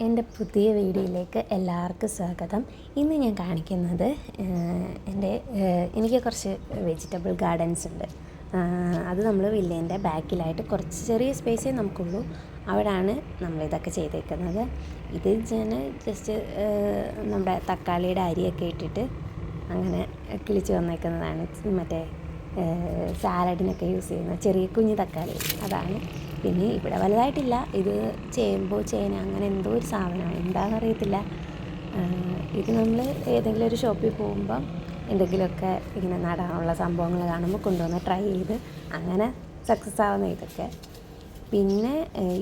എൻ്റെ പുതിയ വീഡിയോയിലേക്ക് എല്ലാവർക്കും സ്വാഗതം. ഇന്ന് ഞാൻ കാണിക്കുന്നത് എനിക്ക് കുറച്ച് വെജിറ്റബിൾ ഗാർഡൻസ് ഉണ്ട്. അത് നമ്മൾ വില്ലേൻ്റെ ബാക്കിലായിട്ട് കുറച്ച് ചെറിയ സ്പേസേ നമുക്കുള്ളൂ. അവിടെയാണ് നമ്മളിതൊക്കെ ചെയ്തേക്കുന്നത്. ഇത് ഞാൻ ജസ്റ്റ് നമ്മുടെ തക്കാളിയുടെ അരിയൊക്കെ ഇട്ടിട്ട് അങ്ങനെ കിളിച്ച് വന്നേക്കുന്നതാണ്. മറ്റേ സാലഡിനൊക്കെ യൂസ് ചെയ്യുന്ന ചെറിയ കുഞ്ഞു തക്കാളി അതാണ്. പിന്നെ ഇവിടെ വലുതായിട്ടില്ല. ഇത് ചേമ്പോ ചേന അങ്ങനെ എന്തോ ഒരു സാധനമാണ്, എന്താണെന്നറിയത്തില്ല. ഇത് നമ്മൾ ഏതെങ്കിലും ഒരു ഷോപ്പിൽ പോകുമ്പം എന്തെങ്കിലുമൊക്കെ ഇങ്ങനെ നടാനുള്ള സംഭവങ്ങൾ കാണുമ്പോൾ കൊണ്ടുവന്ന് ട്രൈ ചെയ്ത് അങ്ങനെ സക്സസ് ആവുന്ന ഇതൊക്കെ. പിന്നെ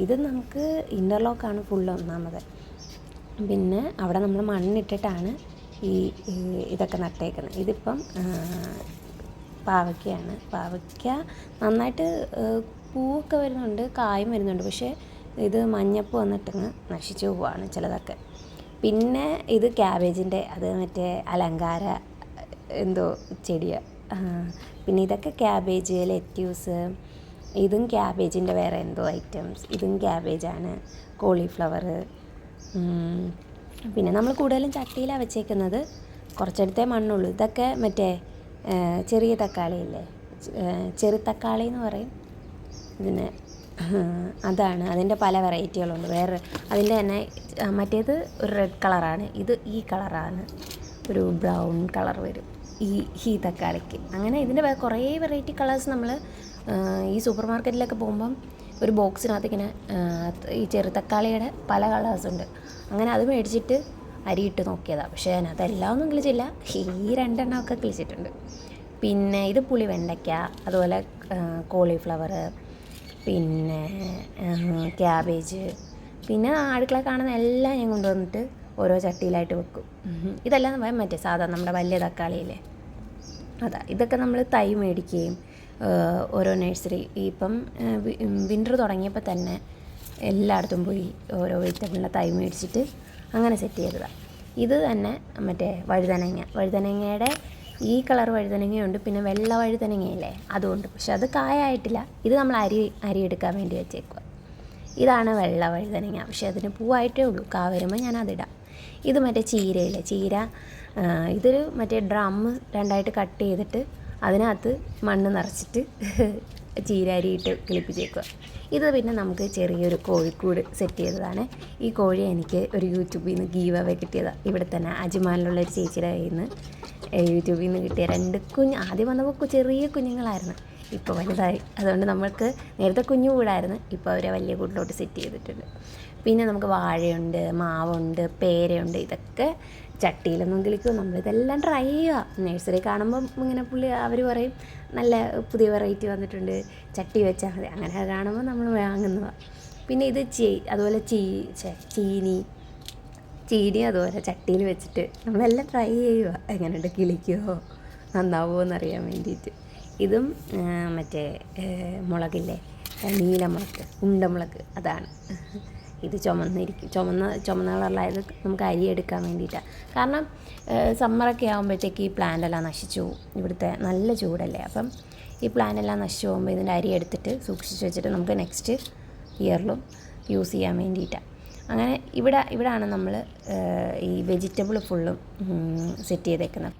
ഇത് നമുക്ക് ഇൻ്റർലോക്കാണ് ഫുള്ള് ഒന്നാമത്. പിന്നെ അവിടെ നമ്മൾ മണ്ണിട്ടിട്ടാണ് ഇതൊക്കെ നട്ടേക്കുന്നത്. ഇതിപ്പം പാവയ്ക്കയാണ്. പാവയ്ക്ക നന്നായിട്ട് പൂവൊക്കെ വരുന്നുണ്ട്, കായും വരുന്നുണ്ട്. പക്ഷേ ഇത് മഞ്ഞപ്പ് വന്നിട്ടങ്ങ് നശിച്ചു പോവാണ് ചിലതൊക്കെ. പിന്നെ ഇത് ക്യാബേജിൻ്റെ അത് മറ്റേ അലങ്കാര എന്തോ ചെടിയാണ്. പിന്നെ ഇതൊക്കെ ക്യാബേജ്, ലെറ്റ്യൂസ്, ഇതും ക്യാബേജിൻ്റെ വേറെ എന്തോ ഐറ്റംസ്. ഇതും ക്യാബേജാണ്. കോളിഫ്ലവർ. പിന്നെ നമ്മൾ കൂടുതലും ചട്ടിയിലാണ് വെച്ചേക്കുന്നത്. കുറച്ചെടുത്തേ മണ്ണുള്ളൂ. ഇതൊക്കെ മറ്റേ ചെറിയ തക്കാളിയില്ലേ, ചെറു തക്കാളി എന്ന് പറയും ഇതിന്. അതാണ്. അതിൻ്റെ പല വെറൈറ്റികളുണ്ട്. വേറെ അതിൻ്റെ തന്നെ മറ്റേത് ഒരു റെഡ് കളറാണ്, ഇത് ഈ കളറാണ്, ഒരു ബ്രൗൺ കളർ വരും ഈ തക്കാളിക്ക്. അങ്ങനെ ഇതിൻ്റെ കുറേ വെറൈറ്റി കളേഴ്സ് നമ്മൾ ഈ സൂപ്പർ മാർക്കറ്റിലൊക്കെ പോകുമ്പം ഒരു ബോക്സിനകത്ത് ഇങ്ങനെ ഈ ചെറു തക്കാളിയുടെ പല കളേഴ്സുണ്ട്. അങ്ങനെ അത് മേടിച്ചിട്ട് അരിയിട്ട് നോക്കിയതാണ്. പക്ഷേ അതിനകത്തെല്ലാം ഒന്നും കിളിച്ചില്ല. ഈ രണ്ടെണ്ണമൊക്കെ കിളിച്ചിട്ടുണ്ട്. പിന്നെ ഇത് പുളി വെണ്ടയ്ക്ക, അതുപോലെ കോളിഫ്ലവർ, പിന്നെ ക്യാബേജ്. പിന്നെ അടുക്കള കാണുന്ന എല്ലാം ഞാൻ കൊണ്ടുവന്നിട്ട് ഓരോ ചട്ടിയിലായിട്ട് വെക്കും. ഇതെല്ലാം മറ്റേ സാധാരണ നമ്മുടെ വലിയ തക്കാളിയില്ലേ അതാ. ഇതൊക്കെ നമ്മൾ തൈ മേടിക്കുകയും ഓരോ നഴ്സറി ഇപ്പം വിൻ്റർ തുടങ്ങിയപ്പോൾ തന്നെ എല്ലായിടത്തും പോയി ഓരോ വെജിറ്റബിളിൻ്റെ തൈ മേടിച്ചിട്ട് അങ്ങനെ സെറ്റ് ചെയ്തതാണ്. ഇത് തന്നെ മറ്റേ വഴുതനങ്ങയുടെ ഈ കളർ വഴുതനങ്ങയുണ്ട്. പിന്നെ വെള്ള വഴുതനങ്ങയില്ലേ അതുകൊണ്ട്. പക്ഷെ അത് കായായിട്ടില്ല. ഇത് നമ്മൾ അരി എടുക്കാൻ വേണ്ടി വെച്ചേക്കുക. ഇതാണ് വെള്ള വഴുതനങ്ങ. പക്ഷെ അതിന് പൂവായിട്ടേ ഉള്ളൂ. കാ വരുമ്പോൾ ഞാൻ അതിടാം. ഇത് മറ്റേ ചീരയില്ലേ, ചീര. ഇതൊരു മറ്റേ ഡ്രമ്മ് രണ്ടായിട്ട് കട്ട് ചെയ്തിട്ട് അതിനകത്ത് മണ്ണ് നിറച്ചിട്ട് ചീര അരിയിട്ട് കിളിപ്പിച്ചേക്കുക. ഇത് പിന്നെ നമുക്ക് ചെറിയൊരു കോഴിക്കൂട് സെറ്റ് ചെയ്തതാണ്. ഈ കോഴിയെ എനിക്ക് ഒരു യൂട്യൂബിൽ നിന്ന് ഗീവ് അവേ കിട്ടിയതാണ്. ഇവിടെ തന്നെ അജ്മാനിലുള്ളൊരു ചേച്ചിയുടെ കയ്യിൽ നിന്ന് യൂട്യൂബിൽ നിന്ന് കിട്ടിയ 2 ആദ്യം വന്നപ്പോൾ ചെറിയ കുഞ്ഞുങ്ങളായിരുന്നു. ഇപ്പോൾ വലുതായി. അതുകൊണ്ട് നമ്മൾക്ക് നേരത്തെ കുഞ്ഞു കൂടായിരുന്നു, ഇപ്പോൾ അവരെ വലിയ കൂട്ടിലോട്ട് സെറ്റ് ചെയ്തിട്ടുണ്ട്. പിന്നെ നമുക്ക് വാഴയുണ്ട്, മാവുണ്ട്, പേരയുണ്ട്. ഇതൊക്കെ ചട്ടിയിലൊന്നും കിളിക്കും. നമ്മളിതെല്ലാം ട്രൈ ചെയ്യുക. നഴ്സറി കാണുമ്പം ഇങ്ങനെ അവർ പറയും നല്ല പുതിയ വെറൈറ്റി വന്നിട്ടുണ്ട്, ചട്ടി വെച്ചാൽ മതി. അങ്ങനെ കാണുമ്പോൾ നമ്മൾ വാങ്ങുന്നതാണ്. പിന്നെ ഇത് അതുപോലെ ചീനി അതുപോലെ ചട്ടിയിൽ വെച്ചിട്ട് നമ്മളെല്ലാം ട്രൈ ചെയ്യുക. എങ്ങനെയുണ്ട്, കിളിക്കുമോ നന്നാവുമോ എന്നറിയാൻ വേണ്ടിയിട്ട്. ഇതും മറ്റേ മുളകില്ലേ, നീലമുളക്, ഉണ്ടമുളക്, അതാണ്. ഇത് ചുമന്ന കളറിലായത് നമുക്ക് അരി എടുക്കാൻ വേണ്ടിയിട്ടാണ്. കാരണം സമ്മറൊക്കെ ആകുമ്പോഴത്തേക്ക് ഈ പ്ലാന്റെല്ലാം നശിച്ചു പോകും. ഇവിടുത്തെ നല്ല ചൂടല്ലേ. അപ്പം ഈ പ്ലാന്റെല്ലാം നശിച്ചു പോകുമ്പോൾ ഇതിൻ്റെ അരി എടുത്തിട്ട് സൂക്ഷിച്ച് വെച്ചിട്ട് നമുക്ക് നെക്സ്റ്റ് ഇയറിലും യൂസ് ചെയ്യാൻ വേണ്ടിയിട്ടാണ്. അങ്ങനെ ഇവിടാണ് നമ്മൾ ഈ വെജിറ്റബിൾ ഫുള്ളും സെറ്റ് ചെയ്തേക്കുന്നത്.